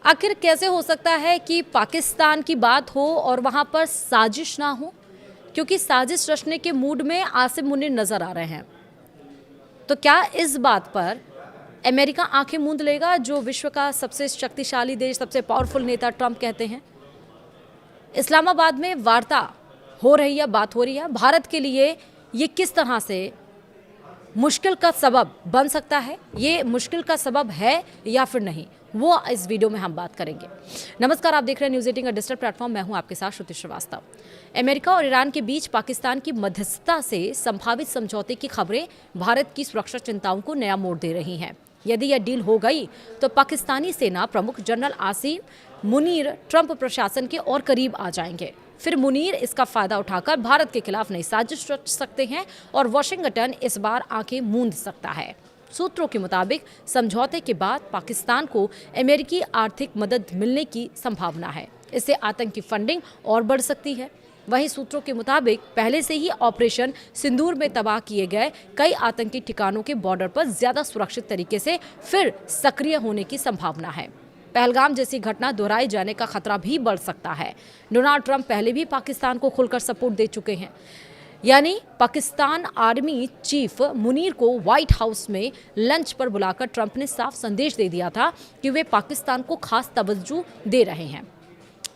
आखिर कैसे हो सकता है कि पाकिस्तान की बात हो और वहां पर साजिश ना हो? क्योंकि साजिश रचने के मूड में आसिम मुनीर नजर आ रहे हैं। तो क्या इस बात पर अमेरिका आंखें मूंद लेगा, जो विश्व का सबसे शक्तिशाली देश, सबसे पावरफुल नेता ट्रंप कहते हैं? इस्लामाबाद में वार्ता हो रही है, बात हो रही है। भारत के लिए ये किस तरह से मुश्किल का सबब बन सकता है, ये मुश्किल का सबब है या फिर नहीं, वो इस वीडियो में हम बात करेंगे। नमस्कार, आप देख रहे हैं न्यूज़ 18 का डिजिटल प्लेटफॉर्म। मैं हूं आपके साथ श्रुति श्रीवास्तव। अमेरिका और ईरान के बीच पाकिस्तान की मध्यस्थता से संभावित समझौते की खबरें भारत की सुरक्षा चिंताओं को नया मोड़ दे रही हैं। यदि यह डील हो गई तो पाकिस्तानी सेना प्रमुख जनरल आसिम मुनीर ट्रंप प्रशासन के और करीब आ जाएंगे। फिर मुनीर इसका फायदा उठाकर भारत के खिलाफ नई साजिश रच सकते हैं और वॉशिंगटन इस बार आंखें मूंद सकता है। सूत्रों के मुताबिक समझौते के बाद पाकिस्तान को अमेरिकी आर्थिक मदद मिलने की संभावना है। इससे आतंकी फंडिंग और बढ़ सकती है। वहीं सूत्रों के मुताबिक पहले से ही ऑपरेशन सिंदूर में तबाह किए गए कई आतंकी ठिकानों के बॉर्डर पर ज्यादा सुरक्षित तरीके से फिर सक्रिय होने की संभावना है। पहलगाम जैसी घटना दोहराए जाने का खतरा भी बढ़ सकता है। डोनाल्ड ट्रंप पहले भी पाकिस्तान को खुलकर सपोर्ट दे चुके हैं। यानी पाकिस्तान आर्मी चीफ मुनीर को व्हाइट हाउस में लंच पर बुलाकर ट्रंप ने साफ संदेश दे दिया था कि वे पाकिस्तान को खास तवज्जो दे रहे हैं।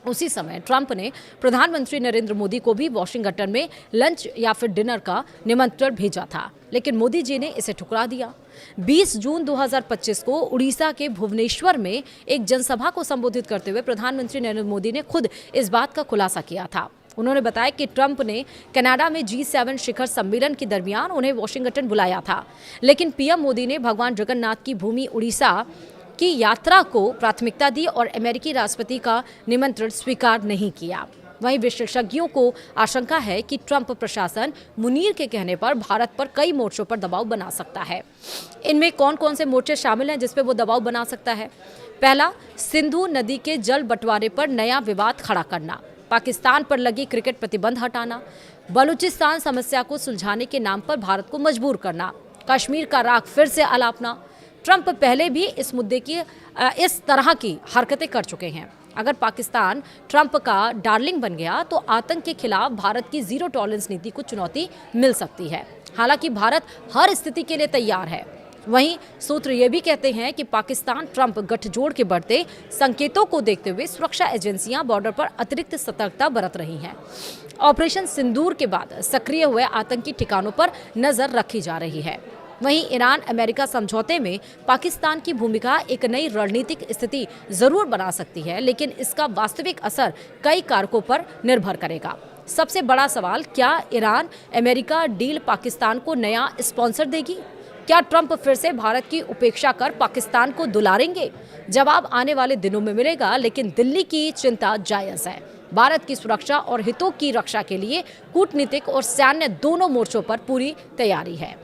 उसी समय ट्रंप ने प्रधानमंत्री नरेंद्र मोदी को भी वॉशिंगटन में लंच या फिर डिनर का निमंत्रण भेजा था, लेकिन मोदी जी ने इसे ठुकरा दिया। 20 जून 2025 को उड़ीसा के भुवनेश्वर में एक जनसभा को संबोधित करते हुए प्रधानमंत्री नरेंद्र मोदी ने खुद इस बात का खुलासा किया था। उन्होंने बताया कि ट्रंप ने कनाडा में G7 शिखर सम्मेलन के दरमियान उन्हें वॉशिंगटन बुलाया था, लेकिन पीएम मोदी ने भगवान जगन्नाथ की भूमि उड़ीसा की यात्रा को प्राथमिकता दी और अमेरिकी राष्ट्रपति का निमंत्रण स्वीकार नहीं किया। वहीं विशेषज्ञों को आशंका है कि ट्रंप प्रशासन मुनीर के कहने पर भारत पर कई मोर्चों पर दबाव बना सकता है। इनमें कौन कौन से मोर्चे शामिल हैं जिस पे वो दबाव बना सकता है? पहला, सिंधु नदी के जल बंटवारे पर नया विवाद खड़ा करना, पाकिस्तान पर लगी क्रिकेट प्रतिबंध हटाना, बलूचिस्तान समस्या को सुलझाने के नाम पर भारत को मजबूर करना, कश्मीर का राग फिर से अलापना। ट्रंप पहले भी इस मुद्दे की इस तरह की हरकतें कर चुके हैं। अगर पाकिस्तान ट्रंप का डार्लिंग बन गया तो आतंक के खिलाफ भारत की जीरो टॉलरेंस नीति को चुनौती मिल सकती है। हालांकि भारत हर स्थिति के लिए तैयार है। वहीं सूत्र ये भी कहते हैं कि पाकिस्तान ट्रंप गठजोड़ के बढ़ते संकेतों को देखते हुए सुरक्षा एजेंसियां बॉर्डर पर अतिरिक्त सतर्कता बरत रही हैं। ऑपरेशन सिंदूर के बाद सक्रिय हुए आतंकी ठिकानों पर नजर रखी जा रही है। वहीं ईरान अमेरिका समझौते में पाकिस्तान की भूमिका एक नई रणनीतिक स्थिति जरूर बना सकती है, लेकिन इसका वास्तविक असर कई कारकों पर निर्भर करेगा। सबसे बड़ा सवाल, क्या ईरान अमेरिका डील पाकिस्तान को नया स्पॉन्सर देगी? क्या ट्रंप फिर से भारत की उपेक्षा कर पाकिस्तान को दुलारेंगे? जवाब आने वाले दिनों में मिलेगा, लेकिन दिल्ली की चिंता जायज है। भारत की सुरक्षा और हितों की रक्षा के लिए कूटनीतिक और सैन्य दोनों मोर्चों पर पूरी तैयारी है।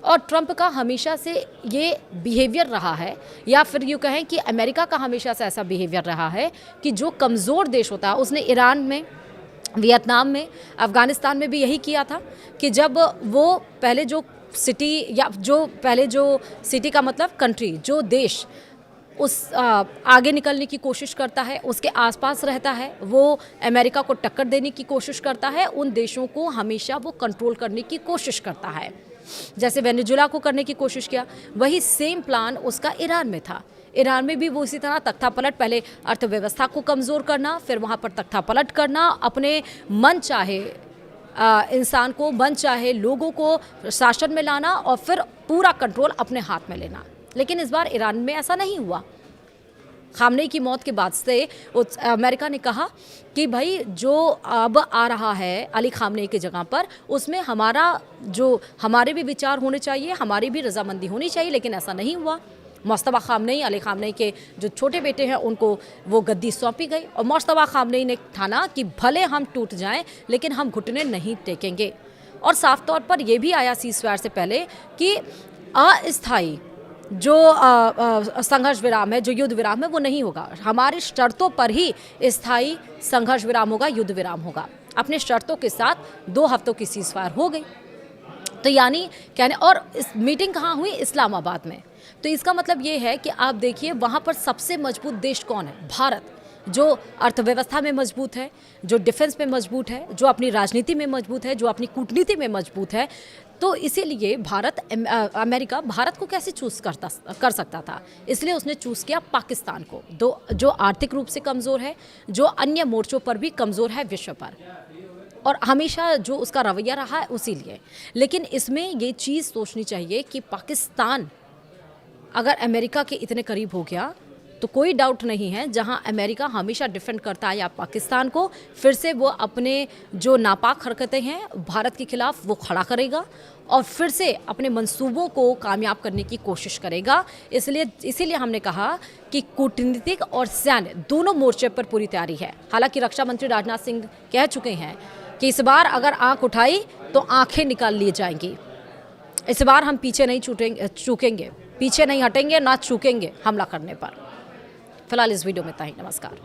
और ट्रंप का हमेशा से ये बिहेवियर रहा है, या फिर यूँ कहें कि अमेरिका का हमेशा से ऐसा बिहेवियर रहा है कि जो कमज़ोर देश होता है, उसने ईरान में, वियतनाम में, अफगानिस्तान में भी यही किया था कि जब वो पहले जो सिटी का मतलब कंट्री, जो देश उस आगे निकलने की कोशिश करता है, उसके आसपास रहता है, वो अमेरिका को टक्कर देने की कोशिश करता है, उन देशों को हमेशा वो कंट्रोल करने की कोशिश करता है। जैसे वेनेजुला को करने की कोशिश किया, वही सेम प्लान उसका ईरान में था। ईरान में भी वो इसी तरह तख्ता पलट, पहले अर्थव्यवस्था को कमज़ोर करना, फिर वहाँ पर तख्ता पलट करना, अपने मन चाहे इंसान को, मन चाहे लोगों को शासन में लाना और फिर पूरा कंट्रोल अपने हाथ में लेना। लेकिन इस बार ईरान में ऐसा नहीं हुआ। खामनेई की मौत के बाद से अमेरिका ने कहा कि भाई जो अब आ रहा है अली खामनेई की जगह पर, उसमें हमारे भी विचार होने चाहिए, हमारी भी रजामंदी होनी चाहिए, लेकिन ऐसा नहीं हुआ। मुस्तफा खामनेई, अली खामनेई के जो छोटे बेटे हैं, उनको वो गद्दी सौंपी गई और मुस्तफा खामनेई ने ठाना कि भले हम टूट जाएं, लेकिन हम घुटने नहीं टेकेंगे। और साफ तौर पर यह भी आया सीज़फायर से पहले कि अस्थायी जो संघर्ष विराम है, जो युद्ध विराम है, वो नहीं होगा। हमारी शर्तों पर ही स्थायी संघर्ष विराम होगा, युद्ध विराम होगा। अपने शर्तों के साथ 2 हफ्तों की सीज़फायर हो गई। तो यानी कहने, और इस मीटिंग कहाँ हुई? इस्लामाबाद में। तो इसका मतलब ये है कि आप देखिए वहाँ पर सबसे मजबूत देश कौन है? भारत, जो अर्थव्यवस्था में मजबूत है, जो डिफेंस में मजबूत है, जो अपनी राजनीति में मजबूत है, जो अपनी कूटनीति में मजबूत है। तो इसीलिए अमेरिका भारत को कैसे कर सकता था? इसलिए उसने चूज़ किया पाकिस्तान को, जो आर्थिक रूप से कमज़ोर है, जो अन्य मोर्चों पर भी कमज़ोर है विश्व पर, और हमेशा जो उसका रवैया रहा है उसी लिए। लेकिन इसमें ये चीज़ सोचनी चाहिए कि पाकिस्तान अगर अमेरिका के इतने करीब हो गया तो कोई डाउट नहीं है, जहां अमेरिका हमेशा डिफेंड करता है या पाकिस्तान को, फिर से वो अपने जो नापाक हरकतें हैं भारत के खिलाफ वो खड़ा करेगा और फिर से अपने मंसूबों को कामयाब करने की कोशिश करेगा। इसीलिए हमने कहा कि कूटनीतिक और सैन्य दोनों मोर्चे पर पूरी तैयारी है। हालांकि रक्षा मंत्री राजनाथ सिंह कह चुके हैं कि इस बार अगर आंख उठाई तो आंखें निकाल ली जाएंगी। इस बार हम पीछे नहीं चूकेंगे, पीछे नहीं हटेंगे, ना चूकेंगे हमला करने पर। फिलहाल इस वीडियो में इतना ही। नमस्कार।